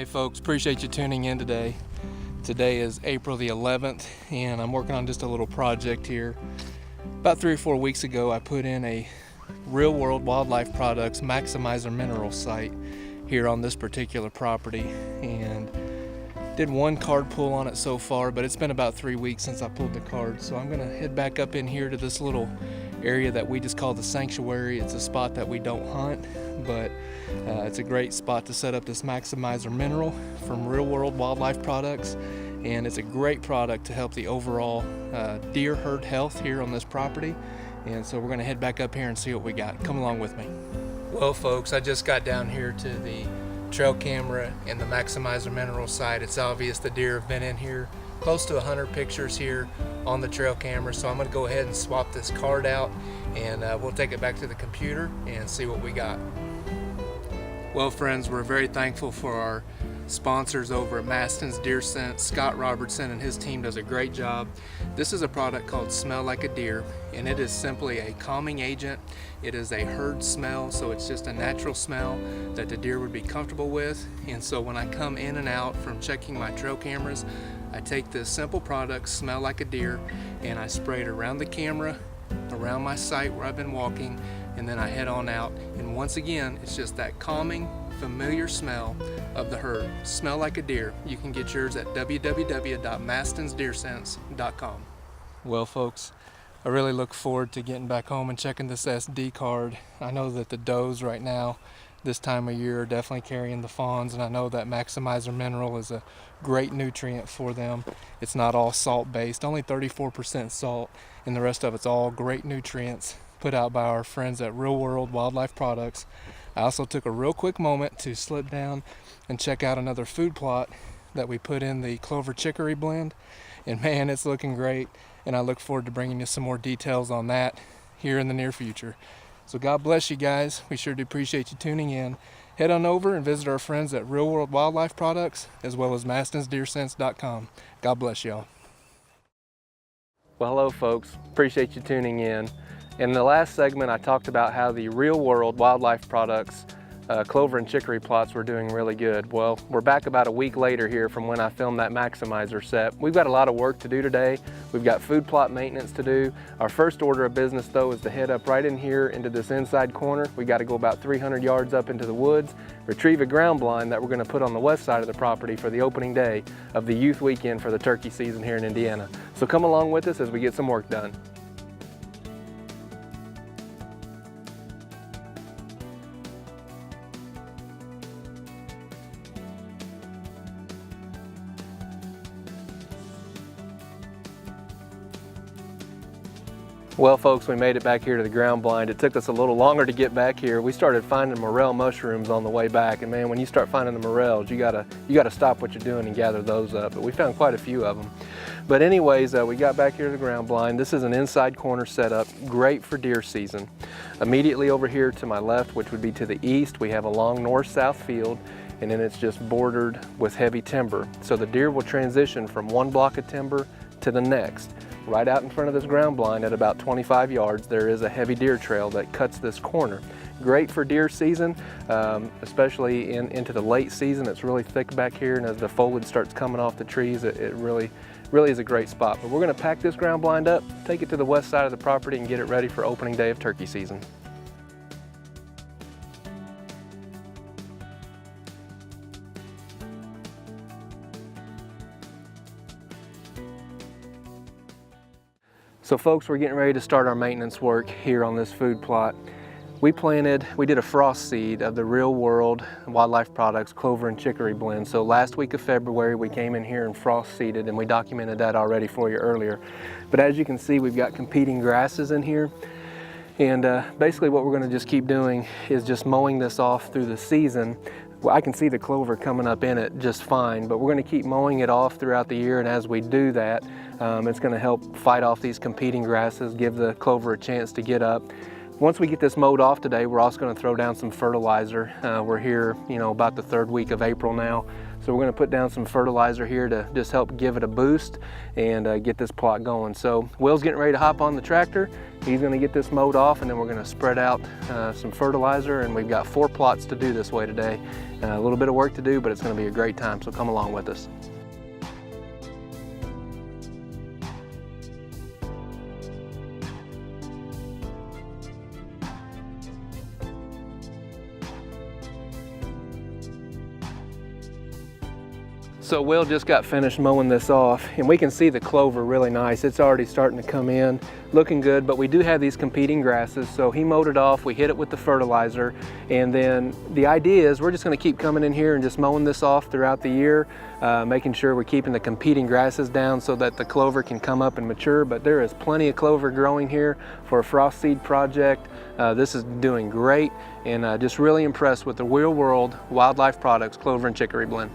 folks, appreciate you tuning in today. Today is April the 11th and I'm working on just a little project here. About 3 or 4 weeks ago I put in a Real World Wildlife Products Maximizer mineral site here on this particular property, and did one card pull on it so far, but it's been about 3 weeks since I pulled the card. So I'm gonna head back up in here to this little area that we just call the sanctuary. It's a spot that we don't hunt, but it's a great spot to set up this Maximizer mineral from Real World Wildlife Products, and it's a great product to help the overall deer herd health here on this property. And so we're gonna head back up here and see what we got. Come along with me. Well folks, I just got down here to the trail camera and the Maximizer mineral site. It's obvious the deer have been in here. Close to 100 pictures here on the trail camera, so I'm going to go ahead and swap this card out and we'll take it back to the computer and see what we got. Well friends, we're very thankful for our sponsors over at mastinsdeerscents. Scott Robertson and his team does a great job. This is a product called Smell Like a Deer, and it is simply a calming agent. It is a herd smell, so it's just a natural smell that the deer would be comfortable with. And so when I come in and out from checking my trail cameras, I take this simple product, Smell Like a Deer, and I spray it around the camera, around my site where I've been walking, and then I head on out. And once again, it's just that calming, familiar smell of the herd. Smell Like a Deer. You can get yours at www.mastinsdeerscents.com. Well folks, I really look forward to getting back home and checking this SD card. I know that the does right now this time of year are definitely carrying the fawns, and I know that Maximizer mineral is a great nutrient for them. It's not all salt based, only 34% salt, and the rest of it's all great nutrients put out by our friends at Real World Wildlife Products. I also took a real quick moment to slip down and check out another food plot that we put in the clover chicory blend, and man, it's looking great, and I look forward to bringing you some more details on that here in the near future. So God bless you guys. We sure do appreciate you tuning in. Head on over and visit our friends at Real World Wildlife Products as well as mastinsdeerscents.com. God bless y'all. Well, hello folks, appreciate you tuning in. In the last segment I talked about how the Real World Wildlife Products clover and chicory plots were doing really good. Well, we're back about a week later here from when I filmed that Maximizer set. We've got a lot of work to do today. We've got food plot maintenance to do. Our first order of business though is to head up right in here into this inside corner. We got to go about 300 yards up into the woods, retrieve a ground blind that we're going to put on the west side of the property for the opening day of the youth weekend for the turkey season here in Indiana. So come along with us as we get some work done. Well folks, we made it back here to the ground blind. It took us a little longer to get back here. We started finding morel mushrooms on the way back, and man, when you start finding the morels, you gotta stop what you're doing and gather those up. But we found quite a few of them. But anyways, we got back here to the ground blind. This is an inside corner setup, great for deer season. Immediately over here to my left, which would be to the east, we have a long north-south field, and then it's just bordered with heavy timber. So the deer will transition from one block of timber to the next. Right out in front of this ground blind at about 25 yards, there is a heavy deer trail that cuts this corner. Great for deer season, especially into the late season. It's really thick back here, and as the foliage starts coming off the trees, it really is a great spot. But we're gonna pack this ground blind up, take it to the west side of the property, and get it ready for opening day of turkey season. So folks, we're getting ready to start our maintenance work here on this food plot. We did a frost seed of the Real World Wildlife Products clover and chicory blend. So last week of February, we came in here and frost seeded, and we documented that already for you earlier. But as you can see, we've got competing grasses in here. And basically what we're gonna just keep doing is just mowing this off through the season. Well, I can see the clover coming up in it just fine, but we're gonna keep mowing it off throughout the year, and as we do that, it's gonna help fight off these competing grasses, give the clover a chance to get up. Once we get this mowed off today, we're also going to throw down some fertilizer. We're here, about the 3rd week of April now. So we're going to put down some fertilizer here to just help give it a boost and get this plot going. So Will's getting ready to hop on the tractor. He's going to get this mowed off, and then we're going to spread out some fertilizer, and we've got 4 plots to do this way today. A little bit of work to do, but it's going to be a great time, so come along with us. So Will just got finished mowing this off, and we can see the clover really nice. It's already starting to come in, looking good, but we do have these competing grasses. So he mowed it off, we hit it with the fertilizer, and then the idea is we're just gonna keep coming in here and just mowing this off throughout the year, making sure we're keeping the competing grasses down so that the clover can come up and mature. But there is plenty of clover growing here for a frost seed project. This is doing great, and just really impressed with the Real World Wildlife Products Clover and Chicory Blend.